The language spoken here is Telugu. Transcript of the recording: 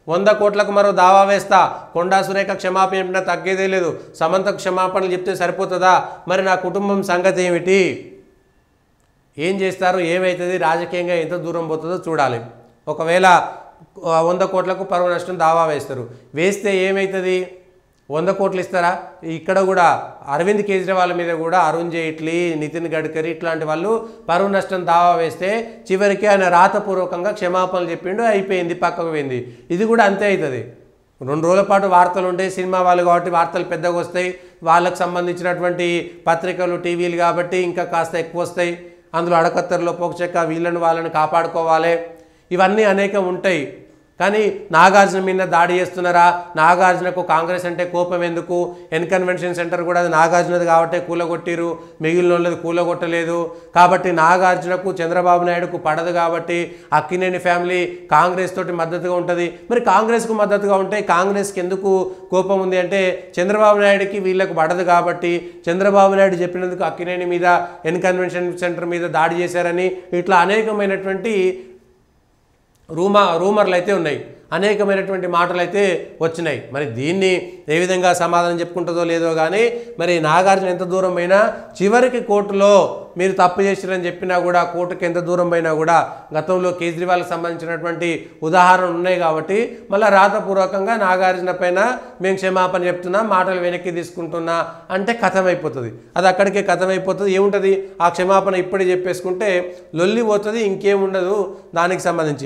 100 కోట్లకు మరో దావా వేస్తా, కొండా సురేఖ క్షమాపణ చెప్పినా తగ్గేదే లేదు, సమంతకు క్షమాపణలు చెప్తే సరిపోతుందా, మరి నా కుటుంబం సంగతి ఏమిటి, ఏం చేస్తారు, ఏమవుతుంది, రాజకీయంగా ఎంత దూరం పోతుందో చూడాలి. ఒకవేళ 100 కోట్లకు పరువు నష్టం దావా వేస్తారు, వేస్తే ఏమవుతుంది, 100 కోట్లు ఇస్తారా. ఇక్కడ కూడా అరవింద్ కేజ్రీవాల్ మీద కూడా అరుణ్ జైట్లీ, నితిన్ గడ్కరీ ఇట్లాంటి వాళ్ళు పరువు నష్టం దావా వేస్తే చివరికి ఆయన రాతపూర్వకంగా క్షమాపణలు చెప్పిండు, అయిపోయింది, పక్కకు పోయింది. ఇది కూడా అంతే అవుతుంది. 2 రోజుల పాటు వార్తలు ఉంటాయి, సినిమా వాళ్ళు కాబట్టి వార్తలు పెద్దగా వస్తాయి, వాళ్ళకు సంబంధించినటువంటి పత్రికలు టీవీలు కాబట్టి ఇంకా కాస్త ఎక్కువ వస్తాయి, అందులో అడకత్తెరలో పోకచెక్క వీళ్ళను వాళ్ళని కాపాడుకోవాలి, ఇవన్నీ అనేకం ఉంటాయి. కానీ నాగార్జున మీద దాడి చేస్తున్నారా, నాగార్జునకు కాంగ్రెస్ అంటే కోపం ఎందుకు, కన్వెన్షన్ సెంటర్ కూడా అది నాగార్జునది కాబట్టి కూలగొట్టిరు, మిగిలిన వాళ్ళది కూలగొట్టలేదు, కాబట్టి నాగార్జునకు చంద్రబాబు నాయుడుకు పడదు కాబట్టి అక్కినేని ఫ్యామిలీ కాంగ్రెస్ తోటి మద్దతుగా ఉంటుంది. మరి కాంగ్రెస్కు మద్దతుగా ఉంటే కాంగ్రెస్కి ఎందుకు కోపం ఉంది అంటే చంద్రబాబు నాయుడుకి వీళ్ళకు పడదు కాబట్టి చంద్రబాబు నాయుడు చెప్పినందుకు అక్కినేని మీద కన్వెన్షన్ సెంటర్ మీద దాడి చేశారని ఇట్లా అనేకమైనటువంటి రూమర్లు అయితే ఉన్నాయి, అనేకమైనటువంటి మాటలు అయితే వచ్చినాయి. మరి దీన్ని ఏ విధంగా సమాధానం చెప్పుకుంటుందో లేదో కానీ మరి నాగార్జున ఎంత దూరం పోయినా చివరికి కోర్టులో మీరు తప్పు చేసిరని చెప్పినా కూడా కోర్టుకి ఎంత దూరం పోయినా కూడా గతంలో కేజ్రీవాల్కి సంబంధించినటువంటి ఉదాహరణలు ఉన్నాయి కాబట్టి మళ్ళీ రాతపూర్వకంగా నాగార్జున పైన మేము క్షమాపణ చెప్తున్నా, మాటలు వెనక్కి తీసుకుంటున్నా అంటే కథమైపోతుంది, అది అక్కడికే కథమైపోతుంది. ఏముంటుంది, ఆ క్షమాపణ ఇప్పుడే చెప్పేసుకుంటే లొల్లి పోతుంది, ఇంకేముండదు దానికి సంబంధించి.